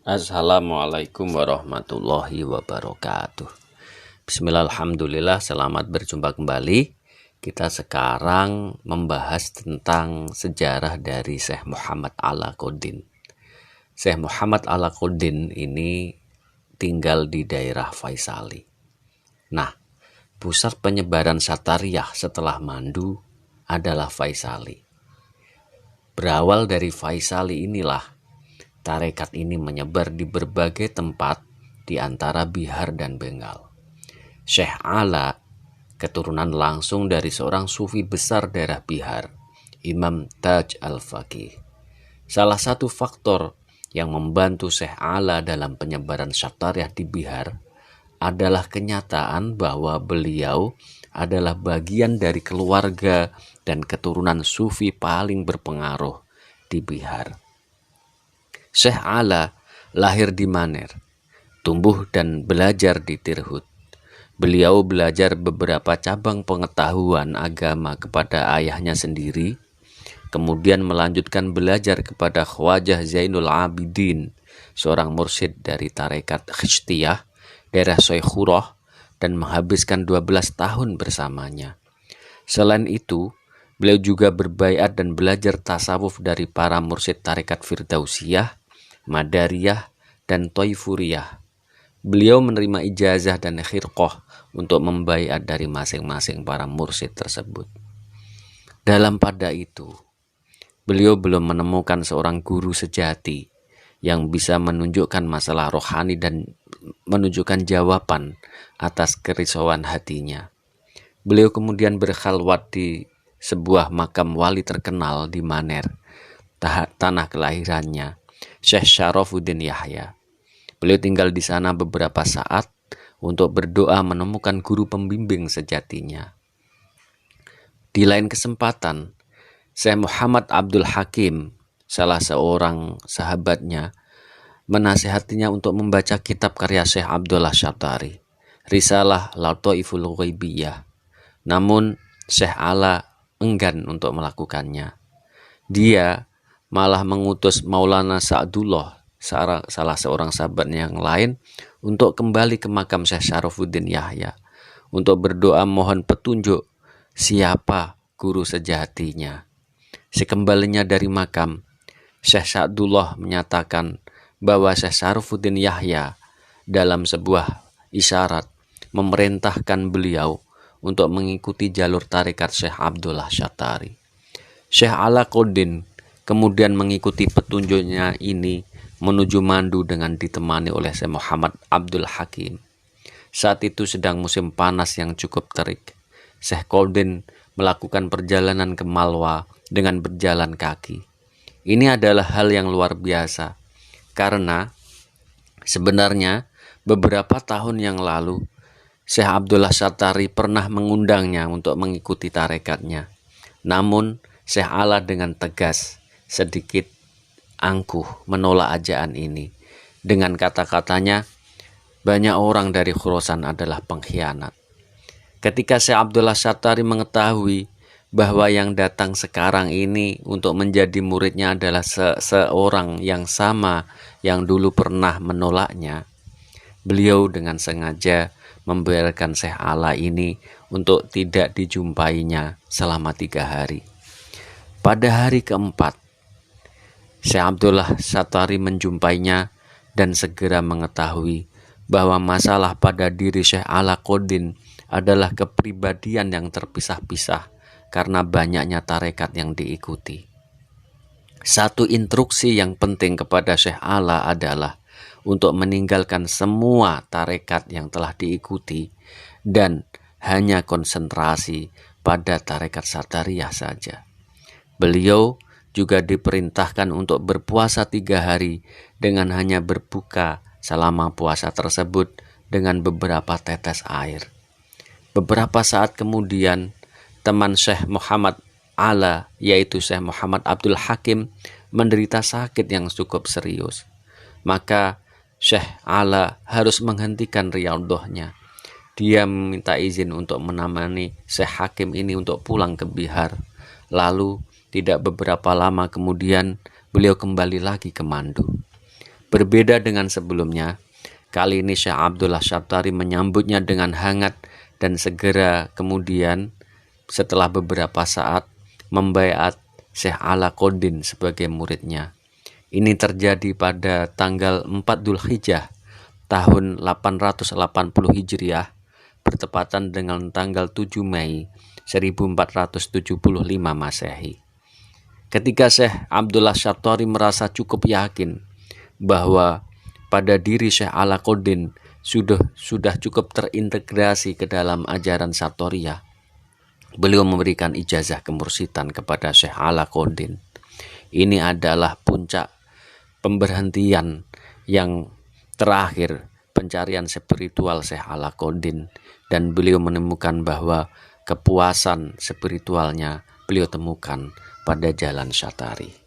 Assalamualaikum warahmatullahi wabarakatuh. Bismillah, alhamdulillah, selamat berjumpa kembali. Kita sekarang membahas tentang sejarah dari Syekh Muhammad Alaquddin. Syekh Muhammad Alaquddin ini tinggal di daerah Faisali. Nah, pusat penyebaran Satariyah setelah Mandu adalah Faisali. Berawal dari Faisali inilah tarekat ini menyebar di berbagai tempat di antara Bihar dan Bengal. Syekh Ala keturunan langsung dari seorang sufi besar daerah Bihar, Imam Taj al-Faqih. Salah satu faktor yang membantu Syekh Ala dalam penyebaran Satariyah di Bihar adalah kenyataan bahwa beliau adalah bagian dari keluarga dan keturunan sufi paling berpengaruh di Bihar. Syekh Ala lahir di Maner, tumbuh dan belajar di Tirhut. Beliau belajar beberapa cabang pengetahuan agama kepada ayahnya sendiri, kemudian melanjutkan belajar kepada Khwajah Zainul Abidin, seorang mursyid dari tarekat Chistiyah, daerah Soikhurah, dan menghabiskan 12 tahun bersamanya. Selain itu, beliau juga berbaiat dan belajar tasawuf dari para mursyid tarekat Firdausiyah, Madariyah, dan Toifuriyah. Beliau menerima ijazah dan khirqah untuk membaiat dari masing-masing para mursyid tersebut. Dalam pada itu, beliau belum menemukan seorang guru sejati yang bisa menunjukkan masalah rohani dan menunjukkan jawaban atas kerisauan hatinya. Beliau kemudian berkhalwat di sebuah makam wali terkenal di Maner, tanah kelahirannya, Syekh Syarafuddin Yahya. Beliau tinggal di sana beberapa saat untuk berdoa menemukan guru pembimbing sejatinya. Di lain kesempatan, Syekh Muhammad Abdul Hakim, salah seorang sahabatnya, menasihatinya untuk membaca kitab karya Syekh Abdullah Syatari, Risalah Lataiful Ghaibiyah. Namun Syekh Ala enggan untuk melakukannya. Dia malah mengutus Maulana Sa'dullah, salah seorang sahabatnya yang lain, untuk kembali ke makam Syekh Syarafuddin Yahya untuk berdoa mohon petunjuk siapa guru sejatinya. Sekembalinya dari makam, Syekh Sa'dullah menyatakan bahwa Syekh Syarafuddin Yahya dalam sebuah isyarat memerintahkan beliau untuk mengikuti jalur tarekat Syekh Abdullah Syatari. Syekh Alaquddin kemudian mengikuti petunjuknya ini menuju Mandu dengan ditemani oleh Syekh Muhammad Abdul Hakim. Saat itu sedang musim panas yang cukup terik. Syekh Alaquddin melakukan perjalanan ke Malwa dengan berjalan kaki. Ini adalah hal yang luar biasa, karena sebenarnya beberapa tahun yang lalu Syekh Abdullah Syatari pernah mengundangnya untuk mengikuti tarekatnya. Namun Syekh Ala dengan tegas, sedikit angkuh menolak ajaan ini. Dengan kata-katanya, banyak orang dari Khurasan adalah pengkhianat. Ketika Syekh Abdullah Syatari mengetahui bahwa yang datang sekarang ini untuk menjadi muridnya adalah seorang yang sama yang dulu pernah menolaknya, beliau dengan sengaja membiarkan Syekh Ala ini untuk tidak dijumpainya selama 3 hari. Pada hari keempat, Syekh Abdullah Syatari menjumpainya dan segera mengetahui bahwa masalah pada diri Syekh Alaquddin adalah kepribadian yang terpisah-pisah karena banyaknya tarekat yang diikuti. Satu instruksi yang penting kepada Syekh Ala adalah untuk meninggalkan semua tarekat yang telah diikuti dan hanya konsentrasi pada tarekat Satariyah saja. Beliau juga diperintahkan untuk berpuasa 3 hari dengan hanya berbuka selama puasa tersebut dengan beberapa tetes air. Beberapa saat kemudian, teman Syekh Muhammad Ala, yaitu Syekh Muhammad Abdul Hakim, menderita sakit yang cukup serius. Maka Syekh Ala harus menghentikan riyadhahnya. Dia meminta izin untuk menemani Syekh Hakim ini untuk pulang ke Bihar. Lalu tidak beberapa lama kemudian beliau kembali lagi ke Mandu. Berbeda dengan sebelumnya, kali ini Syekh Abdullah Syatari menyambutnya dengan hangat dan segera kemudian setelah beberapa saat membaiat Syekh Alaquddin sebagai muridnya. Ini terjadi pada tanggal 4 Dzulhijjah tahun 880 Hijriah bertepatan dengan tanggal 7 Mei 1475 Masehi. Ketika Syekh Abdullah Syatari merasa cukup yakin bahwa pada diri Syekh Alaquddin sudah cukup terintegrasi ke dalam ajaran Satoriyah, beliau memberikan ijazah kemursidan kepada Syekh Alaquddin. Ini adalah puncak pemberhentian yang terakhir pencarian spiritual Syekh Alaquddin, dan beliau menemukan bahwa kepuasan spiritualnya beliau temukan pada jalan Syatari.